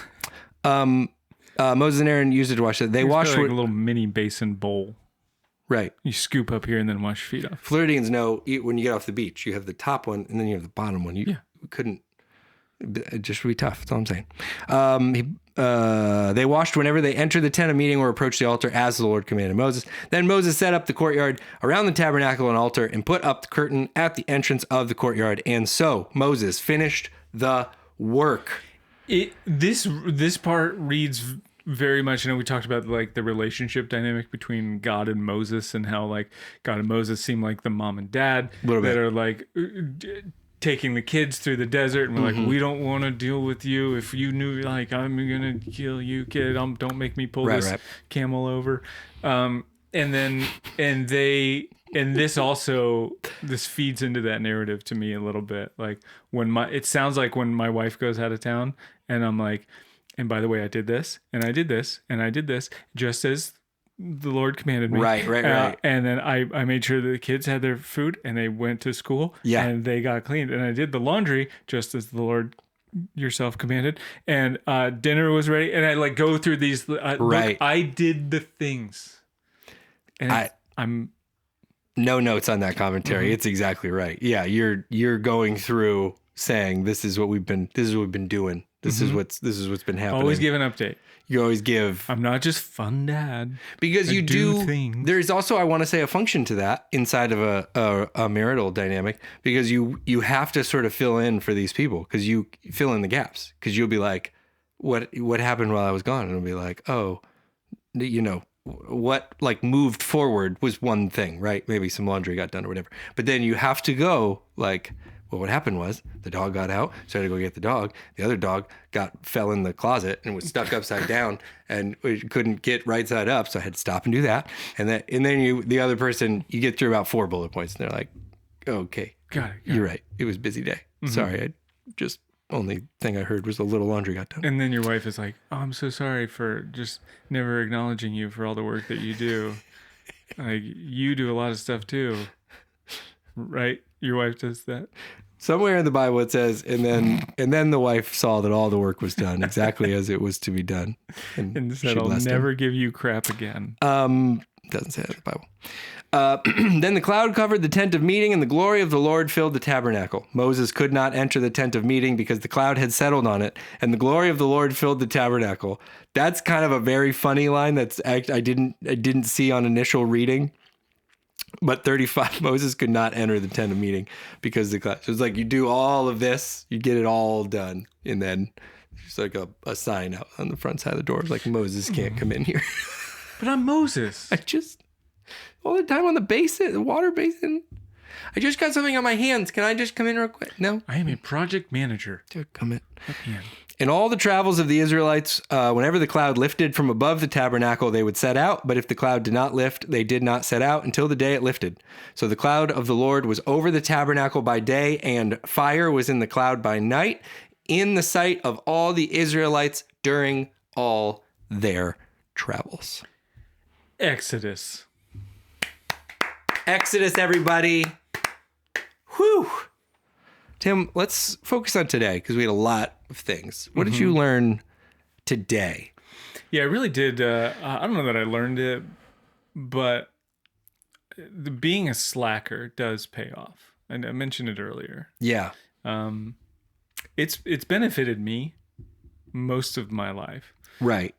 know. Moses and Aaron used it to wash it. They washed like a little mini basin bowl. Right. You scoop up here and then wash your feet off. Floridians know when you get off the beach, you have the top one and then you have the bottom one. You couldn't. It just would be tough. That's all I'm saying. They washed whenever they entered the tent of meeting or approached the altar as the Lord commanded Moses. Then Moses set up the courtyard around the tabernacle and altar and put up the curtain at the entrance of the courtyard. And so Moses finished the work. This part reads very much, we talked about like the relationship dynamic between God and Moses and how like God and Moses seem like the mom and dad that are like taking the kids through the desert and we're like, we don't want to deal with you. If you knew like I'm gonna kill you, kid, don't make me pull this camel over. this feeds into that narrative to me a little bit. Like it sounds like when my wife goes out of town and I'm like, and by the way, I did this and I did this and I did this just as the Lord commanded me. Right. And then I made sure that the kids had their food and they went to school and they got cleaned. And I did the laundry just as the Lord yourself commanded. And dinner was ready. And I like go through these. Look, I did the things. And I'm no notes on that commentary. It's exactly right. Yeah, you're going through saying this is what we've been doing. This is what's been happening. Always give an update. You always give. I'm not just fun dad. Because you do things. There's also, I want to say, a function to that inside of a marital dynamic, because you have to sort of fill in for these people, because you fill in the gaps, because you'll be like, what happened while I was gone? And it'll be like, oh, what like moved forward was one thing, right? Maybe some laundry got done or whatever. But then you have to go like, well, what happened was the dog got out, so I had to go get the dog. The other dog fell in the closet and was stuck upside down and couldn't get right side up, so I had to stop and do that. And then the other person, you get through about 4 bullet points, and they're like, okay, got it. You're right. It was a busy day. Sorry, I just only thing I heard was a little laundry got done. And then your wife is like, oh, I'm so sorry for just never acknowledging you for all the work that you do. Like, you do a lot of stuff too, right? Your wife does that. Somewhere in the Bible it says, and then the wife saw that all the work was done exactly as it was to be done, and said, "I'll never give you crap again." Doesn't say that in the Bible. Then the cloud covered the tent of meeting, and the glory of the Lord filled the tabernacle. Moses could not enter the tent of meeting because the cloud had settled on it, and the glory of the Lord filled the tabernacle. That's kind of a very funny line. I didn't see on initial reading. But 35, Moses could not enter the tent of meeting because the cloud. So it's like you do all of this, you get it all done, and then there's like a sign out on the front side of the door, like Moses can't come in here. But I'm Moses. I just all the time on the water basin. I just got something on my hands. Can I just come in real quick? No, I am a project manager. Dude, come in. Let me in. In all the travels of the Israelites, whenever the cloud lifted from above the tabernacle, they would set out. But if the cloud did not lift, they did not set out until the day it lifted. So the cloud of the Lord was over the tabernacle by day, and fire was in the cloud by night, in the sight of all the Israelites during all their travels. Exodus, everybody. Whew. Tim, let's focus on today because we had a lot of things. What did you learn today? Yeah, I really did. I don't know that I learned it, but being a slacker does pay off. And I mentioned it earlier. Yeah. It's benefited me most of my life. Right.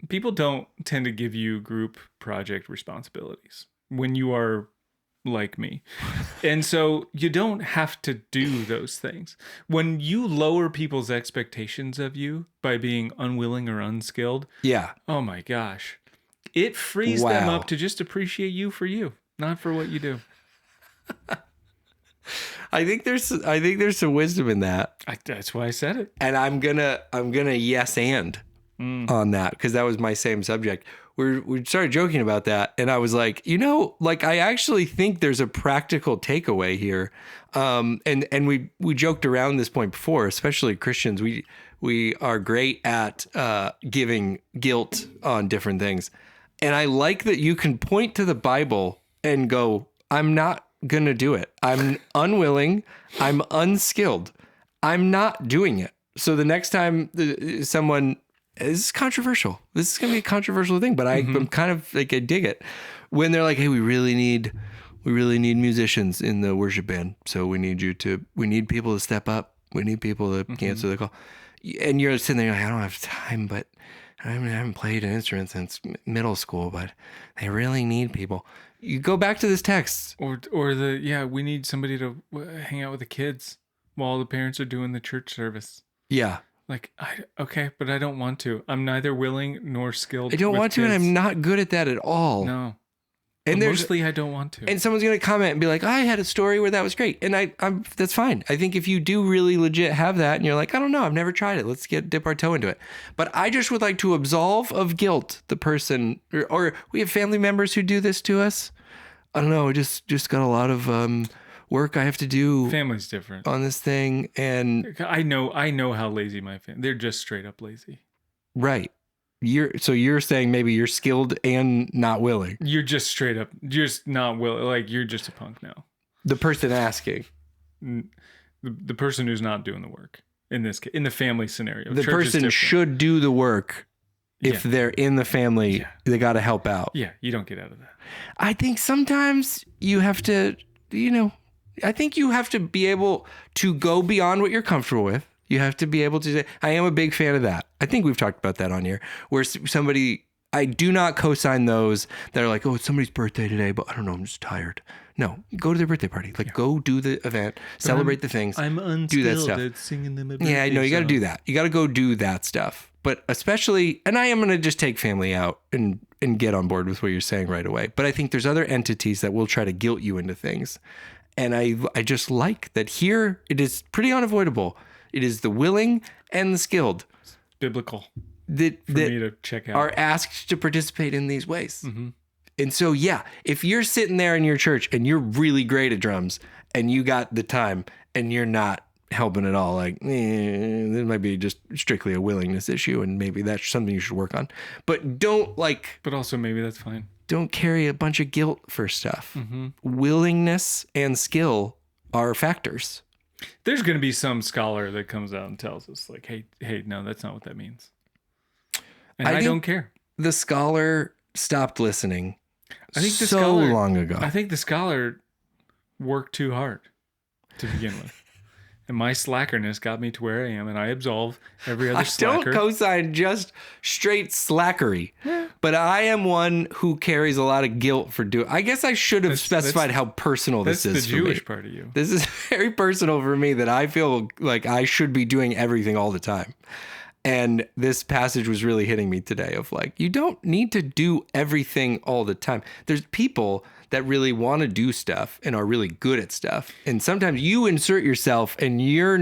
People don't tend to give you group project responsibilities when you are like me. And so you don't have to do those things. When you lower people's expectations of you by being unwilling or unskilled, yeah. Oh my gosh. It frees them up to just appreciate you for you, not for what you do. I think there's some wisdom in that. That's why I said it. And I'm gonna yes and on that, because that was my same subject. We started joking about that, and I was like, I actually think there's a practical takeaway here. And we joked around this point before, especially Christians. We are great at giving guilt on different things. And I like that you can point to the Bible and go, I'm not going to do it. I'm unwilling. I'm unskilled. I'm not doing it. So the next time someone... This is controversial. This is going to be a controversial thing, but I'm kind of like, I dig it when they're like, hey, we really need musicians in the worship band. So we need people to step up. We need people to answer the call. And you're sitting there like, I don't have time, but I haven't played an instrument since middle school, but they really need people. You go back to this text. We need somebody to hang out with the kids while the parents are doing the church service. Yeah. Like, okay, but I don't want to. I'm neither willing nor skilled. I don't want to, and I'm not good at that at all. No. And mostly I don't want to. And someone's going to comment and be like, I had a story where that was great. And I'm that's fine. I think if you do really legit have that and you're like, I don't know, I've never tried it. Let's dip our toe into it. But I just would like to absolve of guilt the person, or we have family members who do this to us. I don't know. Just got a lot of work I have to do. Family's different on this thing. And I know how lazy my family, they're just straight up lazy. Right. You're saying maybe you're skilled and not willing. You're just straight up, just not willing. Like you're just a punk now. The person asking, the person who's not doing the work in this case, in the family scenario. The person should do the work. If they're in the family, they got to help out. Yeah, you don't get out of that. I think sometimes you have to, I think you have to be able to go beyond what you're comfortable with. You have to be able to say, I am a big fan of that. I think we've talked about that on here, where I do not co-sign those that are like, oh, it's somebody's birthday today, but I don't know, I'm just tired. No, go to their birthday party. Like, go do the event, celebrate the things. I'm unskilled do that stuff. At singing them a birthday Yeah, no, you got to do that. You got to go do that stuff. But especially, and I am going to just take family out and get on board with what you're saying right away. But I think there's other entities that will try to guilt you into things. And I just like that here, it is pretty unavoidable. It is the willing and the skilled. It's biblical. That me to check out. Are asked to participate in these ways. Mm-hmm. And so, yeah, if you're sitting there in your church and you're really great at drums and you got the time and you're not helping at all, like, this might be just strictly a willingness issue and maybe that's something you should work on. But don't But also maybe that's fine. Don't carry a bunch of guilt for stuff. Mm-hmm. Willingness and skill are factors. There's going to be some scholar that comes out and tells us like, hey, no, that's not what that means. And I don't care. The scholar stopped listening. I think long ago. I think the scholar worked too hard to begin with. And my slackerness got me to where I am, and I absolve every other slacker. I don't co-sign just straight slackery, but I am one who carries a lot of guilt for doing. I guess I should have specified how personal this is. That's the Jewish part of you. This is very personal for me that I feel like I should be doing everything all the time. And this passage was really hitting me today of like, you don't need to do everything all the time. There's people that really want to do stuff and are really good at stuff. And sometimes you insert yourself and you're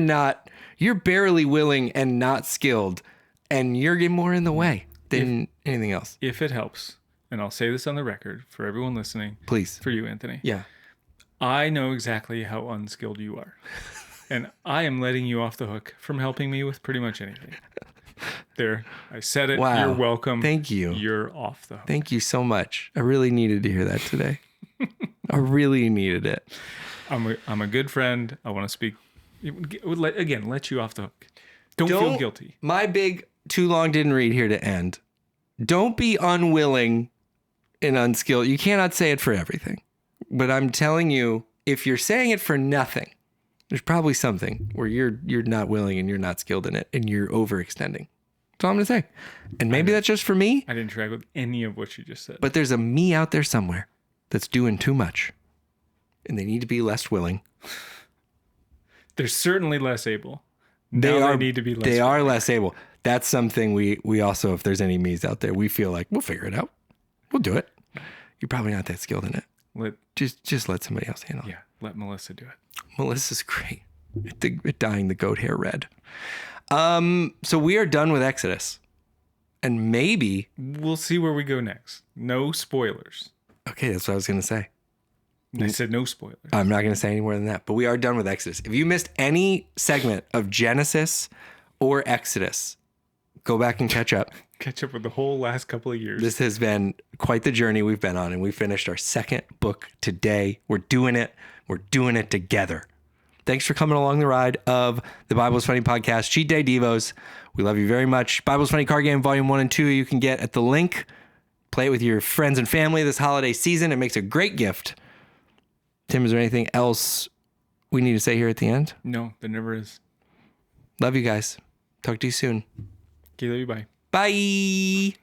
barely willing and not skilled and you're getting more in the way than anything else. If it helps, and I'll say this on the record for everyone listening. Please. For you, Anthony. Yeah. I know exactly how unskilled you are. And I am letting you off the hook from helping me with pretty much anything. There, I said it. Wow. You're welcome. Thank you. You're off the hook. Thank you so much. I really needed to hear that today. I really needed it. I'm a good friend. I want to speak. Again, let you off the hook. Don't feel guilty. My big too long didn't read here to end. Don't be unwilling and unskilled. You cannot say it for everything. But I'm telling you, if you're saying it for nothing, there's probably something where you're not willing and you're not skilled in it and you're overextending. That's all I'm going to say. And maybe that's just for me. I didn't track with any of what you just said. But there's a me out there somewhere that's doing too much. And they need to be less willing. They're certainly less able. They need to be less They are less able. That's something we also, if there's any me's out there, we feel like we'll figure it out. We'll do it. You're probably not that skilled in it. Just let somebody else handle it. Yeah, let Melissa do it. Melissa's great at dyeing the goat hair red. So we are done with Exodus. And maybe we'll see where we go next. No spoilers. Okay, that's what I was going to say. I said no spoilers. I'm not going to say any more than that, but we are done with Exodus. If you missed any segment of Genesis or Exodus, go back and catch up. Catch up with the whole last couple of years. This has been quite the journey we've been on, and we finished our second book today. We're doing it. We're doing it together. Thanks for coming along the ride of the Bible's Funny podcast, Cheat Day Devos. We love you very much. Bible's Funny card game, volume 1 and 2, you can get at the link. Play it with your friends and family this holiday season. It makes a great gift. Tim, is there anything else we need to say here at the end? No, there never is. Love you guys. Talk to you soon. Okay, love you. Bye. Bye.